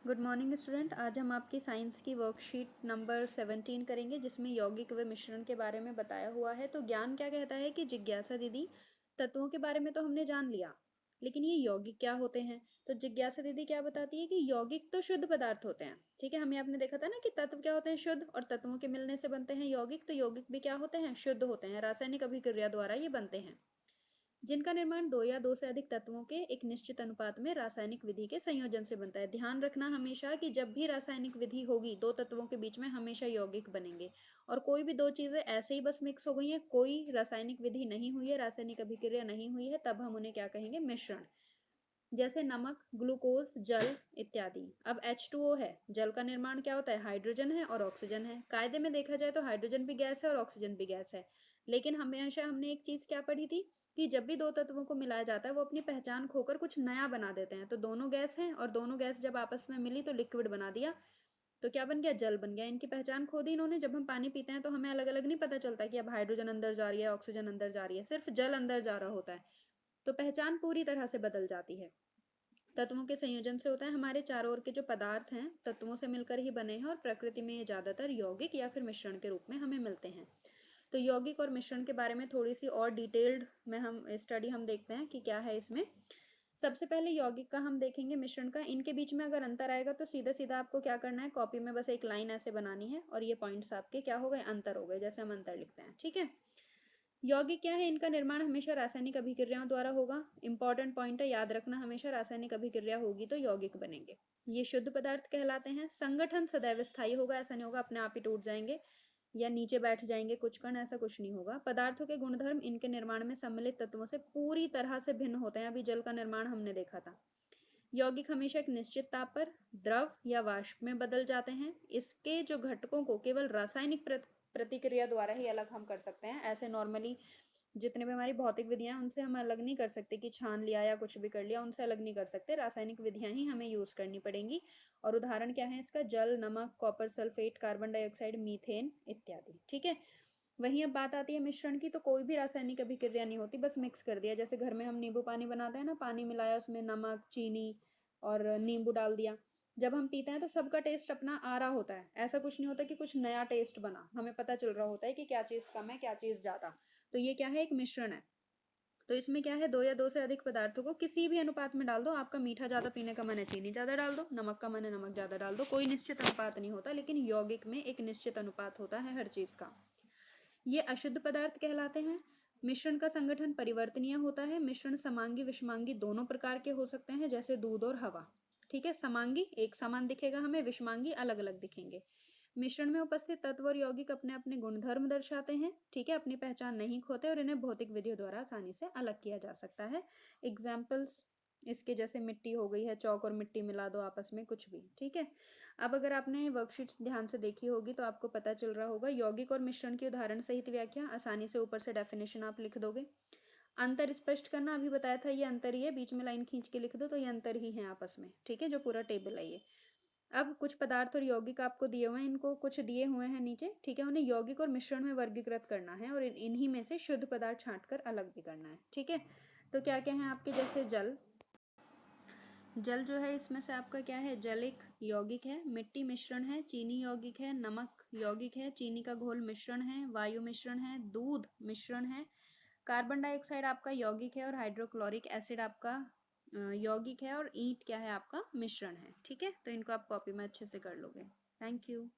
Good morning student. आज हम आपकी साइंस की वर्कशीट नंबर 17 करेंगे जिसमें यौगिक व मिश्रण के बारे में बताया हुआ है। तो ज्ञान क्या कहता है कि जिज्ञासा दीदी तत्वों के बारे में तो हमने जान लिया, लेकिन ये यौगिक क्या होते हैं। तो जिज्ञासा दीदी क्या बताती है कि यौगिक तो शुद्ध पदार्थ होते हैं। ठीक है, हमें आपने देखा था ना कि तत्व क्या होते हैं, शुद्ध, और तत्वों के मिलने से बनते हैं यौगिक। तो यौगिक भी क्या होते हैं, शुद्ध होते हैं, रासायनिक अभिक्रिया द्वारा ये बनते हैं, जिनका निर्माण दो या दो से अधिक तत्वों के एक निश्चित अनुपात में रासायनिक विधि के संयोजन से बनता है। ध्यान रखना हमेशा कि जब भी रासायनिक विधि होगी दो तत्वों के बीच में हमेशा यौगिक बनेंगे। और कोई भी दो चीजें ऐसे ही बस मिक्स हो गई हैं, कोई रासायनिक विधि नहीं हुई है, रासायनिक अभिक्रिया नहीं हुई है, तब हम उन्हें क्या कहेंगे, मिश्रण। जैसे नमक, ग्लूकोज, जल इत्यादि। अब H2O है, जल का निर्माण क्या होता है, हाइड्रोजन है और ऑक्सीजन है। कायदे में देखा जाए तो हाइड्रोजन भी गैस है और ऑक्सीजन भी गैस है, लेकिन हमेशा हमने एक चीज क्या पढ़ी थी कि जब भी दो तत्वों को मिलाया जाता है वो अपनी पहचान खोकर कुछ नया बना देते हैं। तो दोनों गैस हैं और दोनों गैस जब आपस में मिली तो लिक्विड बना दिया, तो क्या बन गया, जल बन गया। इनकी पहचान खो दी इन्होंने। जब हम पानी पीते हैं तो हमें अलग अलग नहीं पता चलता कि अब हाइड्रोजन अंदर जा रही है, ऑक्सीजन अंदर जा रही है, सिर्फ जल अंदर जा रहा होता है। तो पहचान पूरी तरह से बदल जाती है। तत्वों के संयोजन से होता है। हमारे चारों ओर के जो पदार्थ हैं तत्वों से मिलकर ही बने हैं और प्रकृति में ये ज्यादातर यौगिक या फिर मिश्रण के रूप में हमें मिलते हैं। तो यौगिक और मिश्रण के बारे में थोड़ी सी और डिटेल्ड में हम स्टडी हम देखते हैं कि क्या है इसमें। सबसे पहले यौगिक का हम देखेंगे, मिश्रण का। इनके बीच में अगर अंतर आएगा तो सीधा सीधा आपको क्या करना है, कॉपी में बस एक लाइन ऐसे बनानी है और ये पॉइंट्स आपके क्या हो गए, अंतर हो गए, जैसे हम अंतर लिखते हैं। ठीक है, यौगिक क्या है, इनका निर्माण हमेशा रासायनिक अभिक्रियाओं द्वारा होगा। इंपॉर्टेंट पॉइंट है, याद रखना, हमेशा रासायनिक अभिक्रिया होगी तो यौगिक बनेंगे। ये शुद्ध पदार्थ कहलाते हैं। संगठन सदैव स्थायी होगा, ऐसा नहीं होगा अपने आप ही टूट जाएंगे या नीचे बैठ जाएंगे कुछ कण, ऐसा कुछ नहीं होगा। पदार्थों के गुणधर्म इनके निर्माण में सम्मिलित तत्वों से पूरी तरह से भिन्न होते हैं। अभी जल का निर्माण हमने देखा था। यौगिक हमेशा एक निश्चित ताप पर द्रव या वाष्प में बदल जाते हैं। इसके जो घटकों को केवल रासायनिक प्रतिक्रिया द्वारा ही अलग हम कर सकते हैं। ऐसे नॉर्मली जितने भी हमारी भौतिक विधियां हैं उनसे हम अलग नहीं कर सकते कि छान लिया या कुछ भी कर लिया, उनसे अलग नहीं कर सकते। रासायनिक विधियां ही हमें यूज करनी पड़ेंगी। और उदाहरण क्या है इसका, जल, नमक, copper sulphate, carbon dioxide, methane इत्यादि। ठीक है, वहीं अब बात आती है मिश्रण की। तो कोई भी रासायनिक अभिक्रिया नहीं होती, बस मिक्स कर दिया। जैसे घर में हम नींबू पानी बनाते हैं ना, पानी मिलाया, उसमें नमक, चीनी और नींबू डाल दिया, जब हम पीते हैं तो सबका टेस्ट अपना आ रहा होता है। ऐसा कुछ नहीं होता कि कुछ नया टेस्ट बना, हमें पता चल रहा होता है कि क्या चीज़ कम है क्या चीज़ ज़्यादा। तो ये क्या है, एक मिश्रण है। तो इसमें क्या है, दो या दो से अधिक पदार्थों को किसी भी अनुपात में डाल दो। आपका मीठा ज़्यादा पीने का मन है, चीनी ज़्यादा डाल दो, नमक का मन है, नमक ज़्यादा डाल दो। कोई निश्चित अनुपात नहीं होता, लेकिन यौगिक में एक निश्चित अनुपात होता है हर चीज़ का। ये अशुद्ध पदार्थ कहलाते हैं। मिश्रण का संगठन परिवर्तनीय होता है। मिश्रण समांगी विषमांगी दोनों प्रकार के हो सकते हैं, जैसे दूध और हवा। ठीक है, समांगी एक समान दिखेगा हमें, विषमांगी अलग अलग दिखेंगे। मिश्रण में उपस्थित तत्व और यौगिक अपने अपने गुणधर्म दर्शाते हैं। ठीक है, अपनी पहचान नहीं खोते और इन्हें भौतिक विधियों द्वारा आसानी से अलग किया जा सकता है। एग्जाम्पल्स इसके जैसे मिट्टी हो गई है, चौक और मिट्टी मिला दो आपस में, कुछ भी। ठीक है, अब अगर आपने वर्कशीट्स ध्यान से देखी होगी तो आपको पता चल रहा होगा, यौगिक और मिश्रण की उदाहरण सहित व्याख्या आसानी से ऊपर से डेफिनेशन आप लिख दोगे। अंतर स्पष्ट करना, अभी बताया था ये अंतर ही है, बीच में लाइन खींच के लिख दो तो ये अंतर ही है आपस में। ठीक है, जो पूरा टेबल है ये। अब कुछ पदार्थ और यौगिक आपको दिए हुए हैं, इनको कुछ दिए हुए हैं नीचे। ठीक है, उन्हें यौगिक और मिश्रण में वर्गीकृत करना है और इन्हीं में से शुद्ध पदार्थ छांटकर अलग भी करना है। ठीक है, तो क्या क्या है आपके, जैसे जल। जल जो है इसमें से आपका क्या है, जल एक यौगिक है। मिट्टी मिश्रण है, चीनी यौगिक है, नमक यौगिक है, चीनी का घोल मिश्रण है, वायु मिश्रण है, दूध मिश्रण है, कार्बन डाइऑक्साइड आपका यौगिक है और हाइड्रोक्लोरिक एसिड आपका यौगिक है, और ईंट क्या है आपका, मिश्रण है। ठीक है, तो इनको आप कॉपी में अच्छे से कर लोगे। Thank you.